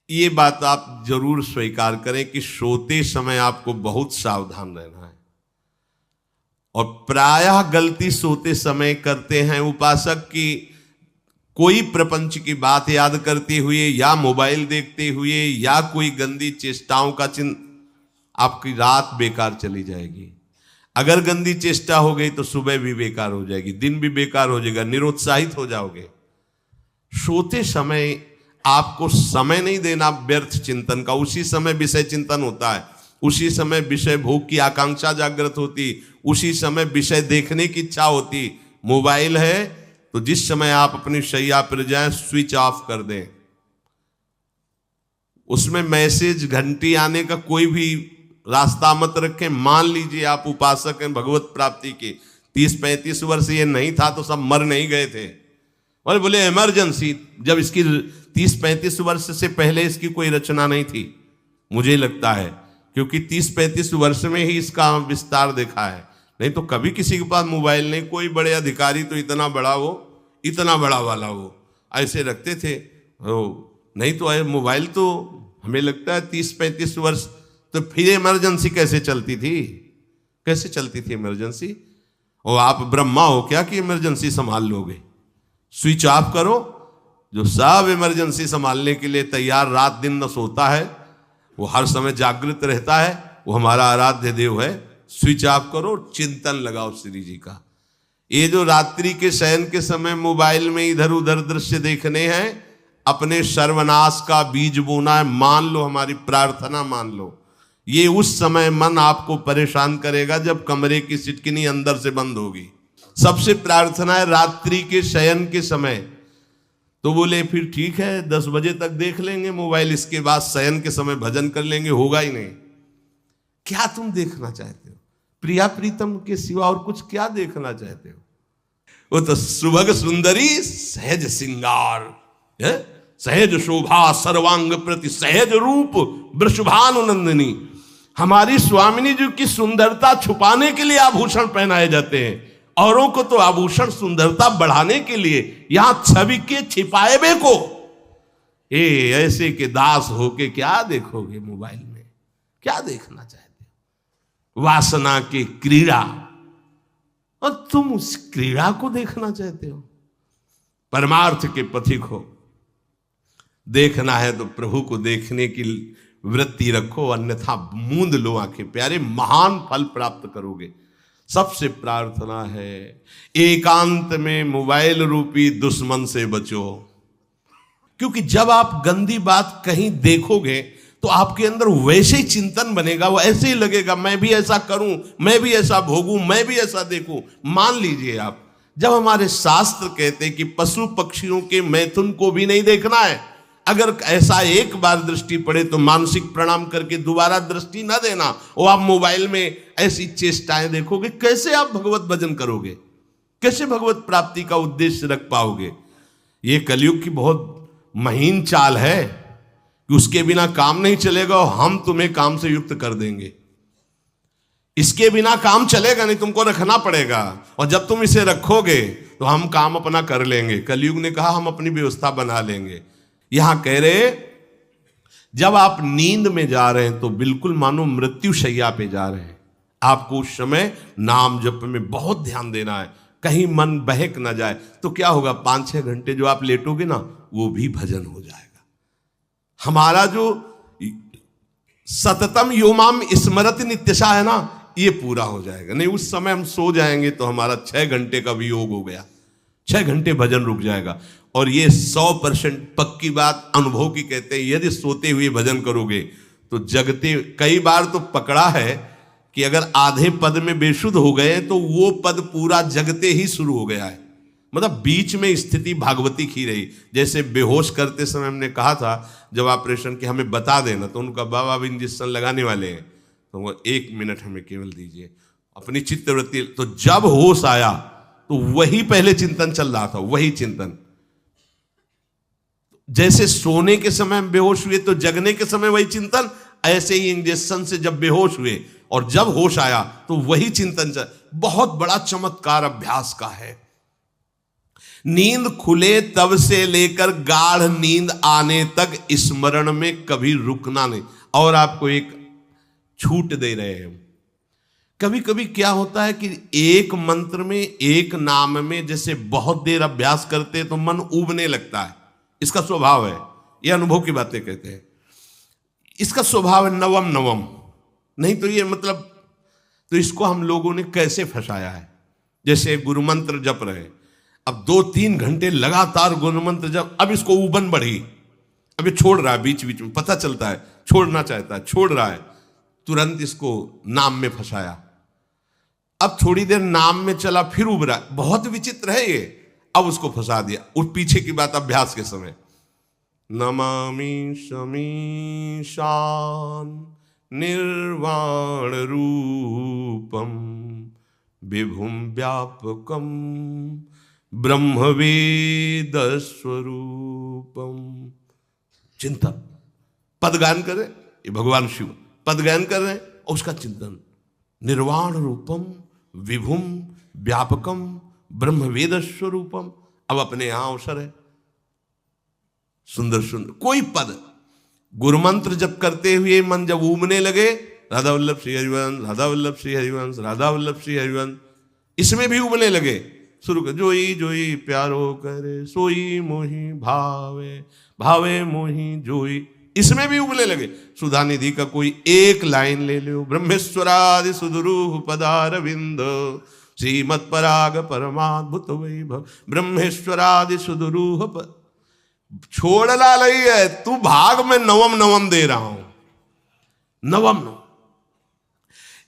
ये बात आप जरूर स्वीकार करें कि सोते समय आपको बहुत सावधान रहना है। और प्रायः गलती सोते समय करते हैं उपासक की, कोई प्रपंच की बात याद करते हुए या मोबाइल देखते हुए या कोई गंदी चेष्टाओं का आपकी रात बेकार चली जाएगी। अगर गंदी चेष्टा हो गई तो सुबह भी बेकार हो जाएगी, दिन भी बेकार हो जाएगा, निरुत्साहित हो जाओगे। सोते समय आपको समय नहीं देना व्यर्थ चिंतन का। उसी समय विषय चिंतन होता है, उसी समय विषय भोग की आकांक्षा जागृत होती, उसी समय विषय देखने की इच्छा होती। मोबाइल है तो जिस समय आप अपनी शैया पर जाएं स्विच ऑफ कर दें। उसमें मैसेज घंटी आने का कोई भी रास्ता मत रखें। मान लीजिए आप उपासक हैं भगवत प्राप्ति के, 30-35 वर्ष ये नहीं था तो सब मर नहीं गए थे। और बोले इमरजेंसी, जब इसकी 30-35 वर्ष से पहले इसकी कोई रचना नहीं थी, मुझे लगता है, क्योंकि 30-35 वर्ष में ही इसका विस्तार देखा है। नहीं तो कभी किसी के पास मोबाइल नहीं। कोई बड़े अधिकारी तो इतना बड़ा वो, इतना बड़ा वाला वो ऐसे रखते थे। नहीं तो मोबाइल तो हमें लगता है 30-35 वर्ष। तो फिर इमरजेंसी कैसे चलती थी? कैसे चलती थी इमरजेंसी? और आप ब्रह्मा हो क्या कि इमरजेंसी संभाल लोगे? स्विच ऑफ करो। जो सब इमरजेंसी संभालने के लिए तैयार, रात दिन न सोता है, वो हर समय जागृत रहता है, वो हमारा आराध्य देव है। स्विच ऑफ करो, चिंतन लगाओ श्री जी का। ये जो रात्रि के शयन के समय मोबाइल में इधर उधर दृश्य देखने हैं, अपने सर्वनाश का बीज बोना है। मान लो, हमारी प्रार्थना मान लो, ये उस समय मन आपको परेशान करेगा जब कमरे की सिटकिनी अंदर से बंद होगी। सबसे प्रार्थना है रात्रि के शयन के समय। तो बोले फिर ठीक है 10 बजे तक देख लेंगे मोबाइल, इसके बाद शयन के समय भजन कर लेंगे। होगा ही नहीं। क्या तुम देखना चाहते हो? प्रिया प्रीतम के सिवा और कुछ क्या देखना चाहते हो? वो तो सुभग सुंदरी सहज सिंगार, सहज शोभा सर्वांग प्रति सहज रूप वृषभानुनंदिनी। हमारी स्वामिनी जी की सुंदरता छुपाने के लिए आभूषण पहनाए जाते हैं, औरों को तो आभूषण सुंदरता बढ़ाने के लिए। यहां छवि के छिपाए को ऐसे के दास होके क्या देखोगे मोबाइल में? क्या देखना चाहते हो? वासना की क्रीड़ा, और तुम उस क्रीड़ा को देखना चाहते हो? परमार्थ के पथिक हो। देखना है तो प्रभु को देखने की वृत्ति रखो, अन्यथा मूंद लो आंखें। प्यारे, महान फल प्राप्त करोगे। सबसे प्रार्थना है एकांत में मोबाइल रूपी दुश्मन से बचो। क्योंकि जब आप गंदी बात कहीं देखोगे तो आपके अंदर वैसे ही चिंतन बनेगा, वो ऐसे ही लगेगा मैं भी ऐसा करूं, मैं भी ऐसा भोगूं, मैं भी ऐसा देखूं। मान लीजिए आप, जब हमारे शास्त्र कहते हैं कि पशु पक्षियों के मैथुन को भी नहीं देखना है, अगर ऐसा एक बार दृष्टि पड़े तो मानसिक प्रणाम करके दोबारा दृष्टि न देना। और आप मोबाइल में ऐसी चेष्टाएं देखोगे, कैसे आप भगवत भजन करोगे? कैसे भगवत प्राप्ति का उद्देश्य रख पाओगे? ये कलयुग की बहुत महीन चाल है कि उसके बिना काम नहीं चलेगा और हम तुम्हें काम से युक्त कर देंगे। इसके बिना काम चलेगा नहीं, तुमको रखना पड़ेगा। और जब तुम इसे रखोगे तो हम काम अपना कर लेंगे। कलयुग ने कहा हम अपनी व्यवस्था बना लेंगे। यहां कह रहे जब आप नींद में जा रहे हैं तो बिल्कुल मानो मृत्यु शैया पे जा रहे हैं। आपको उस समय नाम जप में बहुत ध्यान देना है, कहीं मन बहक ना जाए। तो क्या होगा, 5-6 घंटे जो आप लेटोगे ना, वो भी भजन हो जाएगा। हमारा जो सततम योमाम स्मरति नित्यशा है ना, ये पूरा हो जाएगा। नहीं, उस समय हम सो जाएंगे तो हमारा 6 घंटे का भी योग हो गया, 6 घंटे भजन रुक जाएगा। और ये 100% पक्की बात अनुभव की कहते हैं। यदि सोते हुए भजन करोगे तो जगते, कई बार तो पकड़ा है कि अगर आधे पद में बेशुद्ध हो गए तो वो पद पूरा जगते ही शुरू हो गया है। मतलब बीच में स्थिति भागवती की रही। जैसे बेहोश करते समय हमने कहा था जब ऑपरेशन के हमें बता देना, तो उनका बाबा अब इंजेक्शन लगाने वाले हैं तो वो 1 मिनट हमें केवल दीजिए, अपनी चित्तवृत्ति। तो जब होश आया तो वही पहले चिंतन चल रहा था, वही चिंतन। जैसे सोने के समय बेहोश हुए तो जगने के समय वही चिंतन, ऐसे ही इंजेक्शन से जब बेहोश हुए और जब होश आया तो वही चिंतन चल। बहुत बड़ा चमत्कार अभ्यास का है। नींद खुले तब से लेकर गाढ़ नींद आने तक स्मरण में कभी रुकना नहीं। और आपको एक छूट दे रहे हैं। कभी कभी क्या होता है कि एक मंत्र में, एक नाम में जैसे बहुत देर अभ्यास करते हैं तो मन उबने लगता है। इसका स्वभाव है, ये अनुभव की बातें कहते हैं। इसका स्वभाव है नवम नवम, नहीं तो ये मतलब, तो इसको हम लोगों ने कैसे फंसाया है। जैसे गुरु मंत्र जप रहे, अब 2-3 घंटे लगातार गुरु मंत्र जप, अब इसको उबन बढ़ी, अब ये छोड़ रहा है, बीच बीच में पता चलता है छोड़ना चाहता है, छोड़ रहा है, तुरंत इसको नाम में फंसाया। अब थोड़ी देर नाम में चला, फिर उब रहा है, बहुत विचित्र है ये। अब उसको फंसा दिया। उस पीछे की बात अभ्यास के समय, नमामि शमीशान निर्वाण रूपम विभुम व्यापकम ब्रह्मवेद स्वरूपम। चिंतन, पदगान कर रहे, ये भगवान शिव पदगान कर रहे हैं, और उसका चिंतन, निर्वाण रूपम विभुम व्यापकम ब्रह्मवेद स्वरूपम। अब अपने यहां अवसर है, सुंदर सुंदर कोई पद गुरु मंत्र जब करते हुए मन जब उमने लगे, राधा वल्लभ श्री हरिवंश, राधा वल्लभ श्री हरिवंश, राधा वल्लभ श्री हरिवंश, इसमें भी उमने लगे, शुरू कर, जोई जोई प्यारो करे सोई मोही भावे, भावे मोही जोई, इसमें भी उबले लगे। सुधा निधि का कोई एक लाइन ले लो, ब्रह्मेश्वरादि सुदुरूह पदारविंद श्रीमत् पराग परमाद्भुत वैभव, ब्रह्मेश्वरादि सुदुरूह छोड़ना नहीं है, तू भाग में नवम नवम दे रहा हूं, नवम नवम।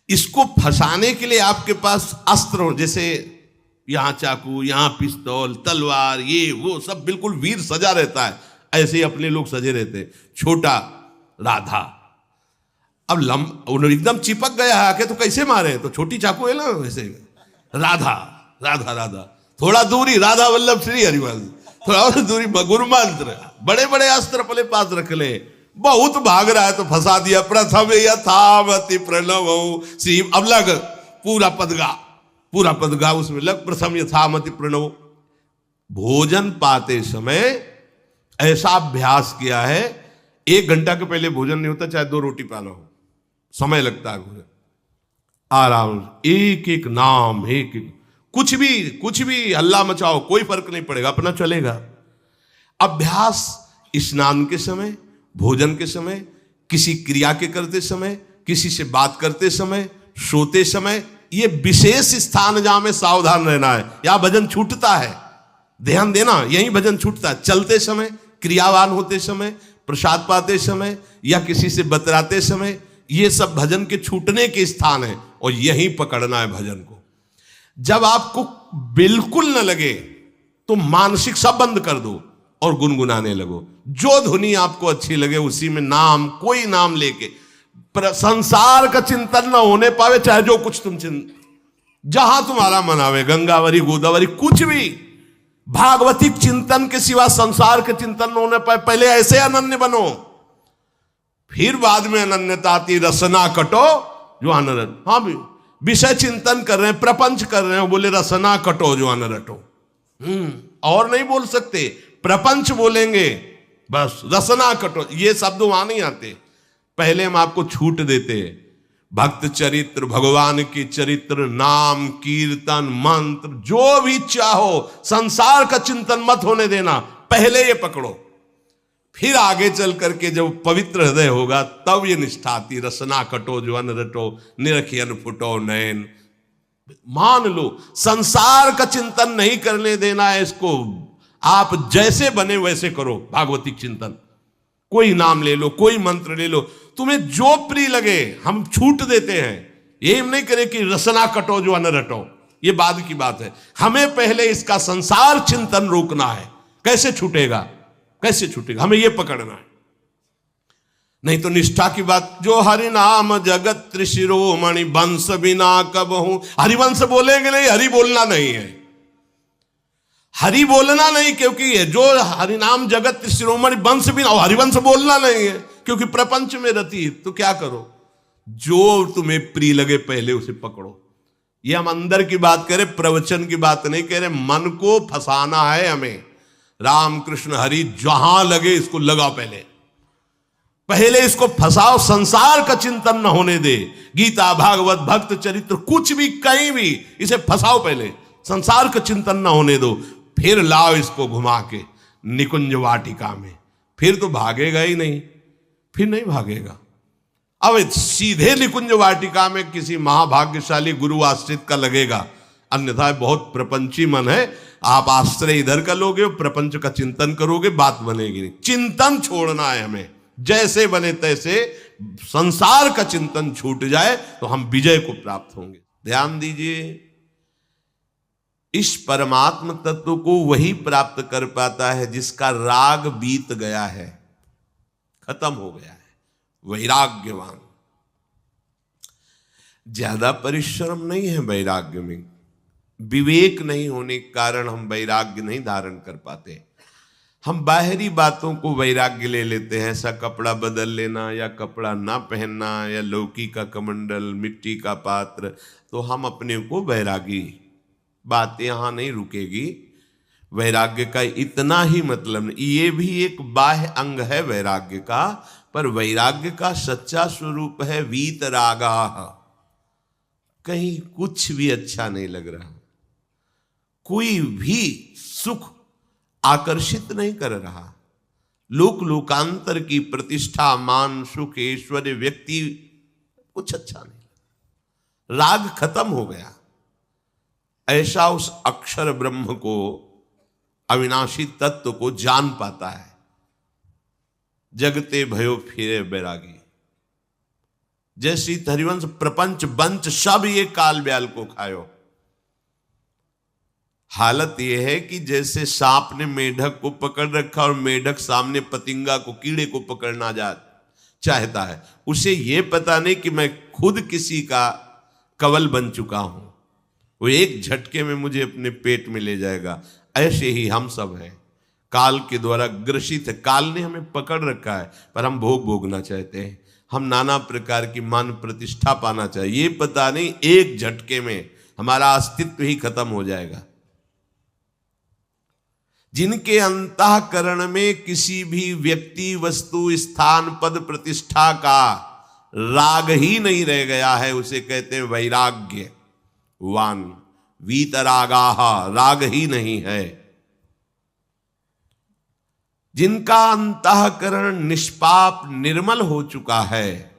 इसको फंसाने के लिए आपके पास अस्त्र हो, जैसे यहां चाकू, यहां पिस्तौल, तलवार, ये वो सब बिल्कुल वीर सजा रहता है, ऐसे ही अपने लोग सजे रहते। छोटा राधा, अब एकदम चिपक गया है आके, तो कैसे मारे, तो छोटी चाकू है ना, वैसे राधा राधा राधा, थोड़ा दूरी राधा वल्लभ श्री हरिवंश, थोड़ा और दूरी गुरु मंत्र, बड़े बड़े अस्त्र अपने पास रख ले। बहुत भाग रहा है तो फंसा दिया, प्रथम यथावति प्रणव श्री, अब लग पूरा पदगा, पूरा पदगा उसमें लग, प्रथम यथामति प्रणव। भोजन पाते समय ऐसा अभ्यास किया है, 1 घंटा के पहले भोजन नहीं होता, चाहे 2 रोटी पाना हो, समय लगता है भोजन, आराम से एक एक नाम, एक एक, कुछ भी हल्ला मचाओ, कोई फर्क नहीं पड़ेगा, अपना चलेगा। अभ्यास स्नान के समय, भोजन के समय, किसी क्रिया के करते समय, किसी से बात करते समय, सोते समय, ये विशेष स्थान जहां में सावधान रहना है। यहां भजन छूटता है, ध्यान देना, यही भजन छूटता है। चलते समय, क्रियावान होते समय, प्रसाद पाते समय, या किसी से बतराते समय, ये सब भजन के छूटने के स्थान है, और यहीं पकड़ना है भजन को। जब आपको बिल्कुल न लगे तो मानसिक सब बंद कर दो और गुनगुनाने लगो, जो धुनी आपको अच्छी लगे उसी में नाम, कोई नाम लेके, संसार का चिंतन न होने पावे, चाहे जो कुछ तुम जहां तुम्हारा मन आवे, गंगावरी गोदावरी, कुछ भी, भागवतिक चिंतन के सिवा संसार के चिंतन न होने पाए। पहले ऐसे अनन्य बनो, फिर बाद में अनन्यता आती, रसना कटो जो अनरट। हाँ भी विषय चिंतन कर रहे हैं, प्रपंच कर रहे हैं, बोले रसना कटो जो अनरटो, और नहीं बोल सकते, प्रपंच बोलेंगे बस, रसना कटो, ये शब्द वहां नहीं आते। पहले हम आपको छूट देते, भक्त चरित्र, भगवान की चरित्र, नाम, कीर्तन, मंत्र, जो भी चाहो, संसार का चिंतन मत होने देना, पहले ये पकड़ो, फिर आगे चल करके जब पवित्र हृदय होगा तब ये निष्ठा आती, रसना कटो जो अन रटो, निरखियन फुटो नयन। मान लो संसार का चिंतन नहीं करने देना है इसको, आप जैसे बने वैसे करो भागवतिक चिंतन, कोई नाम ले लो, कोई मंत्र ले लो, तुम्हें जो प्रिय लगे, हम छूट देते हैं। ये नहीं करे कि रसना कटो जो अन रटो, ये बाद की बात है, हमें पहले इसका संसार चिंतन रोकना है। कैसे छूटेगा, कैसे छूटेगा, हमें यह पकड़ना है, नहीं तो निष्ठा की बात। जो हरि नाम जगत त्रिशिरोमणि वंश बिना कब हूं, हरिवंश बोलेंगे नहीं, हरि बोलना नहीं है, हरि बोलना नहीं, क्योंकि जो हरिनाम जगत त्रिशिरोमणि वंश बिना, और हरिवंश बोलना नहीं है क्योंकि प्रपंच में रति। तो क्या करो, जो तुम्हें प्रिय लगे पहले उसे पकड़ो, ये हम अंदर की बात करें, प्रवचन की बात नहीं कह रहे। मन को फंसाना है हमें। राम कृष्ण हरि जहां लगे इसको लगाओ, पहले इसको फंसाओ, संसार का चिंतन न होने दे। गीता भागवत भक्त चरित्र कुछ भी कहीं भी इसे फंसाओ, पहले संसार का चिंतन न होने दो, फिर लाओ इसको घुमा के निकुंज वाटिका में। फिर तो भागेगा ही नहीं, फिर नहीं भागेगा। अब सीधे निकुंज वाटिका में किसी महाभाग्यशाली गुरु आश्रित का लगेगा, अन्यथा बहुत प्रपंची मन है। आप आश्रय इधर का लोगे, प्रपंच का चिंतन करोगे, बात बनेगी नहीं। चिंतन छोड़ना है हमें, जैसे बने तैसे संसार का चिंतन छूट जाए तो हम विजय को प्राप्त होंगे। ध्यान दीजिए, इस परमात्म तत्व को वही प्राप्त कर पाता है जिसका राग बीत गया है, खत्म हो गया है, वैराग्यवान। ज्यादा परिश्रम नहीं है वैराग्य में, विवेक नहीं होने के कारण हम वैराग्य नहीं धारण कर पाते। हम बाहरी बातों को वैराग्य ले लेते हैं, ऐसा कपड़ा बदल लेना या कपड़ा ना पहनना या लौकी का कमंडल, मिट्टी का पात्र, तो हम अपने को वैरागी। बात यहां नहीं रुकेगी। वैराग्य का इतना ही मतलब नहीं, ये भी एक बाह्य अंग है वैराग्य का, पर वैराग्य का सच्चा स्वरूप है वीतरागा। कहीं कुछ भी अच्छा नहीं लग रहा, कोई भी सुख आकर्षित नहीं कर रहा, लोक लोकांतर की प्रतिष्ठा, मान, सुख, ऐश्वर्य, व्यक्ति, कुछ अच्छा नहीं। राग खत्म हो गया। ऐसा उस अक्षर ब्रह्म को, अविनाशी तत्व को जान पाता है। जगते भयो फिरे बैरागी। जैसी हरिवंश प्रपंच बंच सब ये काल ब्याल को खायो। हालत यह है कि जैसे सांप ने मेढक को पकड़ रखा और मेढक सामने पतिंगा को, कीड़े को पकड़ना चाहता है। उसे यह पता नहीं कि मैं खुद किसी का कवल बन चुका हूं, वो एक झटके में मुझे अपने पेट में ले जाएगा। ऐसे ही हम सब हैं, काल के द्वारा ग्रसित है। काल ने हमें पकड़ रखा है, पर हम भोग भोगना चाहते हैं। हम नाना प्रकार की मान प्रतिष्ठा पाना चाहिए, ये पता नहीं एक झटके में हमारा अस्तित्व ही खत्म हो जाएगा। जिनके अंतःकरण में किसी भी व्यक्ति, वस्तु, स्थान, पद, प्रतिष्ठा का राग ही नहीं रह गया है, उसे कहते हैं वैराग्यवान। वीतरागाः, राग ही नहीं है। जिनका अंतःकरण निष्पाप निर्मल हो चुका है,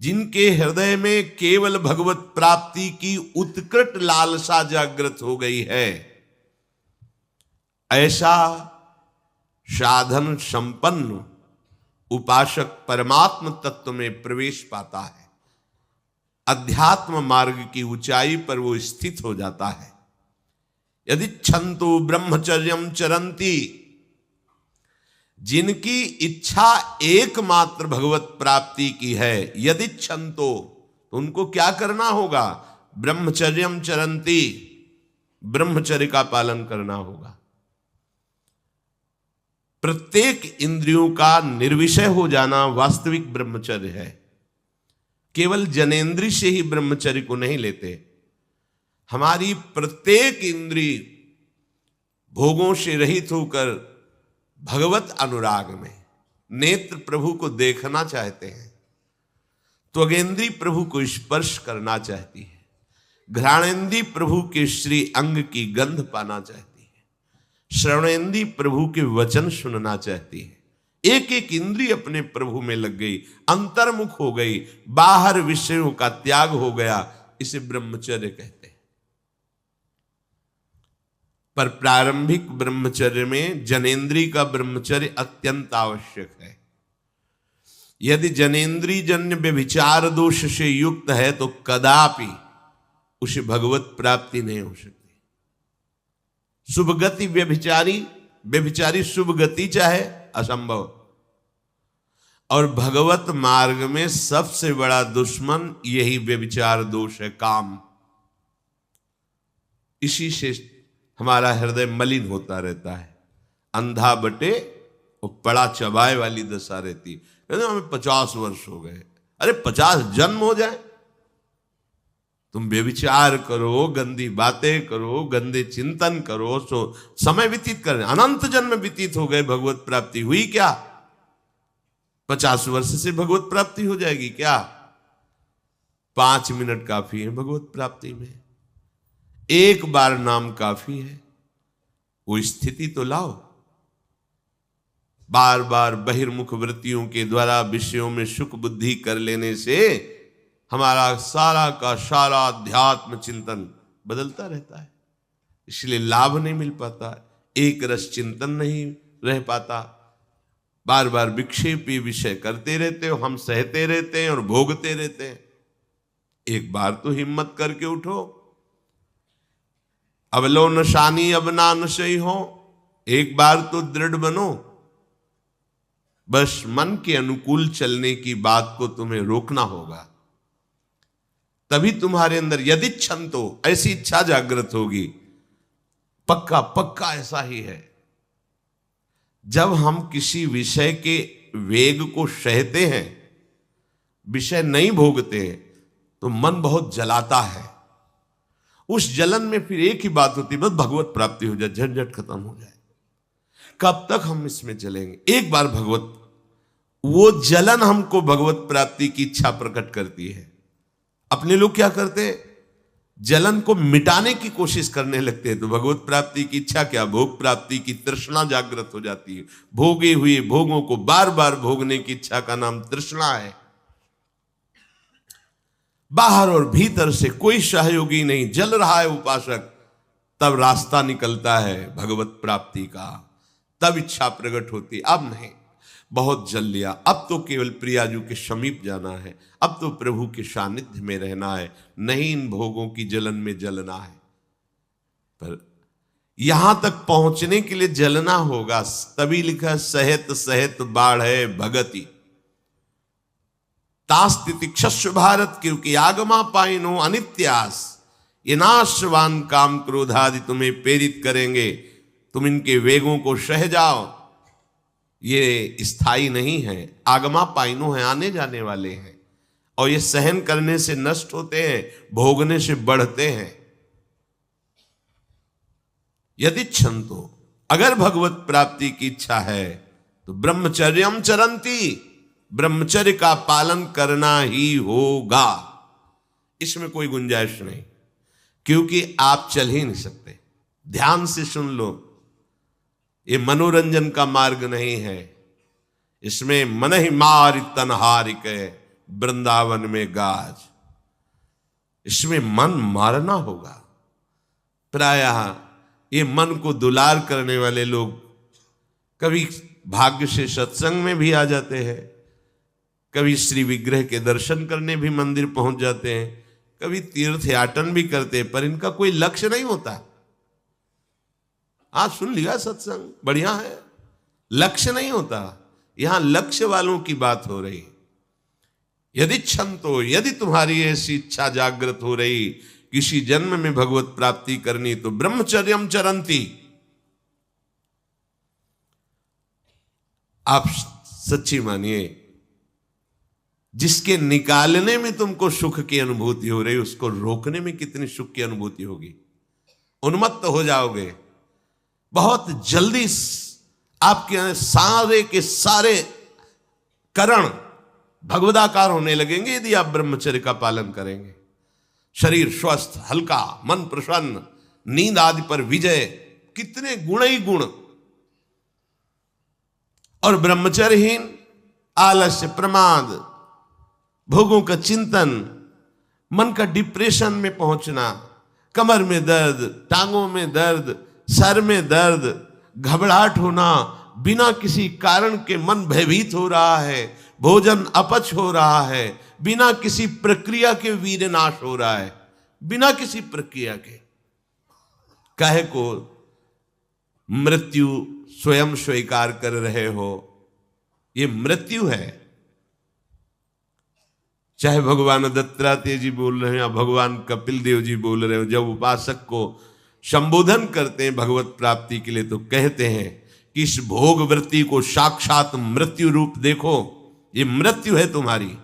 जिनके हृदय में केवल भगवत प्राप्ति की उत्कट लालसा जागृत हो गई है, ऐसा साधन संपन्न उपासक परमात्म तत्व में प्रवेश पाता है। अध्यात्म मार्ग की ऊंचाई पर वो स्थित हो जाता है। यदि छंतु ब्रह्मचर्यम चरंती, जिनकी इच्छा एकमात्र भगवत प्राप्ति की है, यदि छंतो, तो उनको क्या करना होगा? ब्रह्मचर्यम चरंती, ब्रह्मचर्य का पालन करना होगा। प्रत्येक इंद्रियों का निर्विषय हो जाना वास्तविक ब्रह्मचर्य है। केवल जनेंद्रिय से ही ब्रह्मचर्य को नहीं लेते। हमारी प्रत्येक इंद्रिय भोगों से रहित होकर भगवत अनुराग में, नेत्र प्रभु को देखना चाहते हैं, त्वगेंद्री प्रभु को स्पर्श करना चाहती है, घ्राणेंद्री प्रभु के श्री अंग की गंध पाना चाहती है, श्रवणेंद्री प्रभु के वचन सुनना चाहती है। एक एक इंद्रिय अपने प्रभु में लग गई, अंतर्मुख हो गई, बाहर विषयों का त्याग हो गया। इसे ब्रह्मचर्य कहते हैं। पर प्रारंभिक ब्रह्मचर्य में जनेंद्रिय का ब्रह्मचर्य अत्यंत आवश्यक है। यदि जनेंद्रिय जन्य व्यभिचार दोष से युक्त है तो कदापि उसे भगवत प्राप्ति नहीं हो सकती। शुभ गति व्यभिचारी शुभ गति चाहे, असंभव। और भगवत मार्ग में सबसे बड़ा दुश्मन यही व्यभिचार दोष है, काम। इसी से हमारा हृदय मलिन होता रहता है, अंधा बटे और पड़ा चबाए वाली दशा रहती है। हमें 50 वर्ष हो गए। अरे 50 जन्म हो जाए, तुम व्यभिचार करो, गंदी बातें करो, गंदे चिंतन करो, सो समय व्यतीत कर, अनंत जन्म व्यतीत हो गए, भगवत प्राप्ति हुई क्या? 50 वर्ष से भगवत प्राप्ति हो जाएगी क्या? 5 मिनट काफी है भगवत प्राप्ति में, एक बार नाम काफी है। वो स्थिति तो लाओ। बार बार बहिर्मुख वृत्तियों के द्वारा विषयों में सुख बुद्धि कर लेने से हमारा सारा का सारा अध्यात्म चिंतन बदलता रहता है, इसलिए लाभ नहीं मिल पाता, एक रस चिंतन नहीं रह पाता। बार बार विक्षेपी विषय करते रहते हो, हम सहते रहते हैं और भोगते रहते हैं। एक बार तो हिम्मत करके उठो, अब लो नशानी अब ना नशई हो, एक बार तो दृढ़ बनो। बस मन के अनुकूल चलने की बात को तुम्हें रोकना होगा, तभी तुम्हारे अंदर यदि क्षंतो, ऐसी इच्छा जागृत होगी। पक्का पक्का ऐसा ही है, जब हम किसी विषय के वेग को सहते हैं, विषय नहीं भोगते हैं, तो मन बहुत जलाता है। उस जलन में फिर एक ही बात होती है, बस भगवत प्राप्ति हो जाए, झंझट खत्म हो जाए। कब तक हम इसमें चलेंगे? एक बार भगवत, वो जलन हमको भगवत प्राप्ति की इच्छा प्रकट करती है। अपने लोग क्या करते हैं, जलन को मिटाने की कोशिश करने लगते हैं, तो भगवत प्राप्ति की इच्छा क्या, भोग प्राप्ति की तृष्णा जागृत हो जाती है। भोगे हुए भोगों को बार बार भोगने की इच्छा का नाम तृष्णा है। बाहर और भीतर से कोई सहयोगी नहीं, जल रहा है उपासक, तब रास्ता निकलता है भगवत प्राप्ति का, तब इच्छा प्रकट होती। अब नहीं, बहुत जल लिया, अब तो केवल प्रियाजू के समीप जाना है, अब तो प्रभु के सानिध्य में रहना है, नहीं इन भोगों की जलन में जलना है। पर यहां तक पहुंचने के लिए जलना होगा, तभी लिखा सहित सहित बाढ़ है भगति तास्तिति क्षस्व भारत, क्योंकि आगमा पाइनो अनित्यास, ये नाशवान काम क्रोध आदि तुम्हें प्रेरित करेंगे, तुम इनके वेगों को सह जाओ। ये स्थायी नहीं है, आगमा पाइनो है, आने जाने वाले हैं, और ये सहन करने से नष्ट होते हैं, भोगने से बढ़ते हैं। यदि क्षंतो, अगर भगवत प्राप्ति की इच्छा है तो ब्रह्मचर्यम चरंती, ब्रह्मचर्य का पालन करना ही होगा, इसमें कोई गुंजाइश नहीं, क्योंकि आप चल ही नहीं सकते। ध्यान से सुन लो, ये मनोरंजन का मार्ग नहीं है, इसमें मन ही मार तनहारिक वृंदावन में गाज, इसमें मन मारना होगा। प्रायः ये मन को दुलार करने वाले लोग कभी भाग्य से सत्संग में भी आ जाते हैं, कभी श्री विग्रह के दर्शन करने भी मंदिर पहुंच जाते हैं, कभी तीर्थ याटन भी करते हैं, पर इनका कोई लक्ष्य नहीं होता। आज सुन लिया सत्संग, बढ़िया है, लक्ष्य नहीं होता। यहां लक्ष्य वालों की बात हो रही। यदि क्षंतो, यदि तुम्हारी ऐसी इच्छा जागृत हो रही किसी जन्म में भगवत प्राप्ति करनी, तो ब्रह्मचर्यम चरंती, आप सच्ची मानिए, जिसके निकालने में तुमको सुख की अनुभूति हो रही, उसको रोकने में कितनी सुख की अनुभूति होगी। उन्मत्त हो जाओगे, बहुत जल्दी आपके सारे के सारे करण भगवदाकार होने लगेंगे यदि आप ब्रह्मचर्य का पालन करेंगे। शरीर स्वस्थ, हल्का, मन प्रसन्न, नींद आदि पर विजय, कितने गुण ही गुण। और ब्रह्मचर्यहीन आलस्य, प्रमाद, भोगों का चिंतन, मन का डिप्रेशन में पहुंचना, कमर में दर्द, टांगों में दर्द, सर में दर्द, घबराहट होना, बिना किसी कारण के मन भयभीत हो रहा है, भोजन अपच हो रहा है, बिना किसी प्रक्रिया के वीरनाश हो रहा है, बिना किसी प्रक्रिया के। काहे को मृत्यु स्वयं स्वीकार कर रहे हो, ये मृत्यु है। चाहे भगवान दत्तात्रेय जी बोल रहे हैं या भगवान कपिल देव जी बोल रहे हो, जब उपासक को संबोधन करते हैं भगवत प्राप्ति के लिए, तो कहते हैं कि इस भोग वृत्ति को साक्षात मृत्यु रूप देखो, ये मृत्यु है तुम्हारी।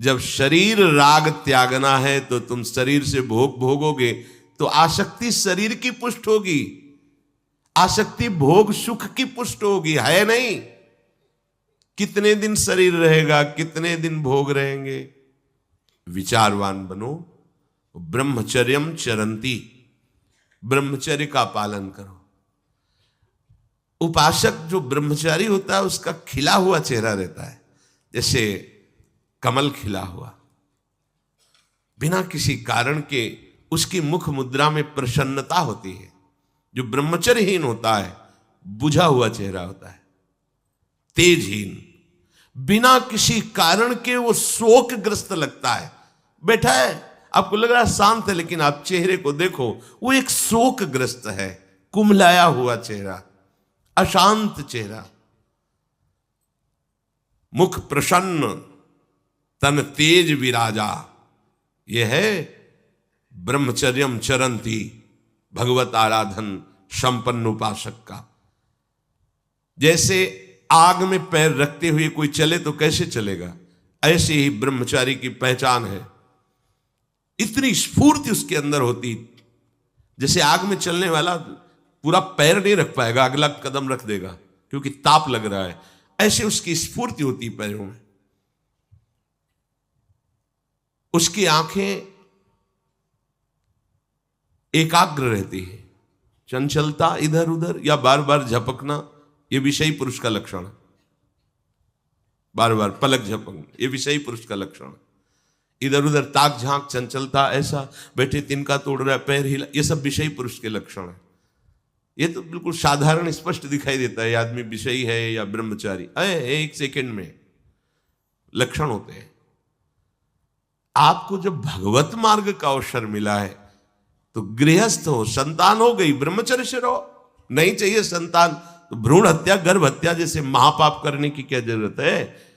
जब शरीर राग त्यागना है तो तुम शरीर से भोग भोगोगे तो आसक्ति शरीर की पुष्ट होगी, आसक्ति भोग सुख की पुष्ट होगी, है नहीं। कितने दिन शरीर रहेगा, कितने दिन भोग रहेंगे। विचारवान बनो, ब्रह्मचर्यम चरंती, ब्रह्मचर्य का पालन करो। उपासक जो ब्रह्मचारी होता है उसका खिला हुआ चेहरा रहता है, जैसे कमल खिला हुआ, बिना किसी कारण के उसकी मुख मुद्रा में प्रसन्नता होती है। जो ब्रह्मचर्यहीन होता है बुझा हुआ चेहरा होता है, तेजहीन, बिना किसी कारण के वो शोकग्रस्त लगता है। बैठा है, आपको लग रहा है शांत है, लेकिन आप चेहरे को देखो, वो एक शोकग्रस्त है, कुम्हलाया हुआ चेहरा, अशांत चेहरा। मुख प्रसन्न, तन तेज विराजा, यह है ब्रह्मचर्यम चरंती, भगवत आराधन संपन्न उपासक का। जैसे आग में पैर रखते हुए कोई चले तो कैसे चलेगा, ऐसे ही ब्रह्मचारी की पहचान है। इतनी स्फूर्ति उसके अंदर होती, जैसे आग में चलने वाला पूरा पैर नहीं रख पाएगा, अगला कदम रख देगा क्योंकि ताप लग रहा है, ऐसे उसकी स्फूर्ति होती पैरों में। उसकी आंखें एकाग्र रहती है, चंचलता इधर उधर या बार बार झपकना यह विषयी पुरुष का लक्षण है। बार बार पलक झपकना यह विषयी पुरुष का लक्षण है। इधर उधर ताक झांक, चंचलता, ऐसा बैठे तिनका तोड़ रहा है, पैर हिला, ये सब विषयी पुरुष के लक्षण है। ये तो बिल्कुल साधारण स्पष्ट दिखाई देता है आदमी विषयी है या ब्रह्मचारी, एक सेकंड में लक्षण होते हैं। आपको जब भगवत मार्ग का अवसर मिला है तो गृहस्थ हो, संतान हो गई, ब्रह्मचर्य से रहो। नहीं चाहिए संतान तो भ्रूण हत्या, गर्भ हत्या जैसे महापाप करने की क्या जरूरत है।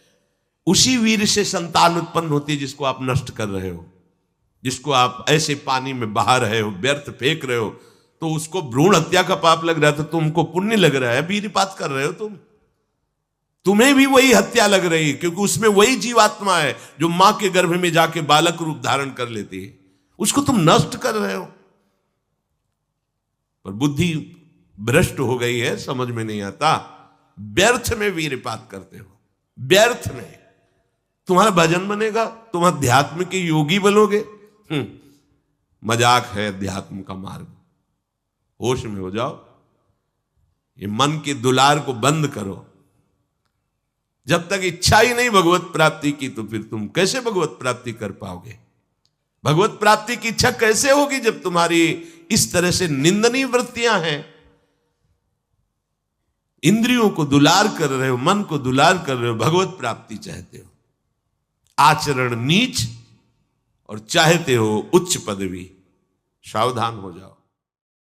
उसी वीर से संतान उत्पन्न होती है जिसको आप नष्ट कर रहे हो, जिसको आप ऐसे पानी में बहा रहे हो, व्यर्थ फेंक रहे हो, तो उसको भ्रूण हत्या का पाप लग रहा है, तो तुमको पुण्य लग रहा है, वीरपात कर रहे हो तुम्हें भी वही हत्या लग रही है, क्योंकि उसमें वही जीवात्मा है जो मां के गर्भ में जाके बालक रूप धारण कर लेती है, उसको तुम नष्ट कर रहे हो। पर बुद्धि भ्रष्ट हो गई है, समझ में नहीं आता, व्यर्थ में वीरपात करते हो, व्यर्थ में। तुम्हारा भजन बनेगा, तुम अध्यात्म के योगी बनोगे, मजाक है अध्यात्म का मार्ग। होश में हो जाओ, ये मन के दुलार को बंद करो। जब तक इच्छा ही नहीं भगवत प्राप्ति की तो फिर तुम कैसे भगवत प्राप्ति कर पाओगे। भगवत प्राप्ति की इच्छा कैसे होगी जब तुम्हारी इस तरह से निंदनीय वृत्तियां हैं। इंद्रियों को दुलार कर रहे हो, मन को दुलार कर रहे हो, भगवत प्राप्ति चाहते हो, आचरण नीच और चाहते हो उच्च पदवी। सावधान हो जाओ।